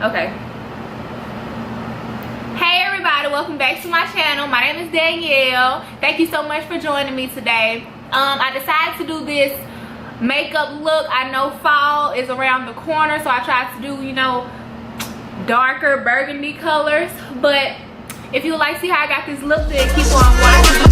Okay. Hey everybody, welcome back to my channel. My name is Danielle. Thank you so much for joining me today. I decided to do this makeup look. I know fall is around the corner, so I tried to do, you know, darker burgundy colors. But if you would like to see how I got this look, then keep on watching.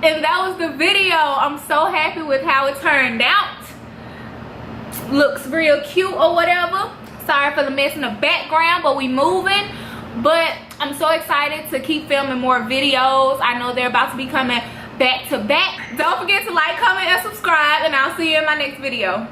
And that was the video. I'm so happy with how it turned out. Looks real cute or whatever. Sorry for the mess in the background, but we moving. But I'm so excited to keep filming more videos. I know they're about to be coming back to back. Don't forget to like, comment, and subscribe, and I'll see you in my next video.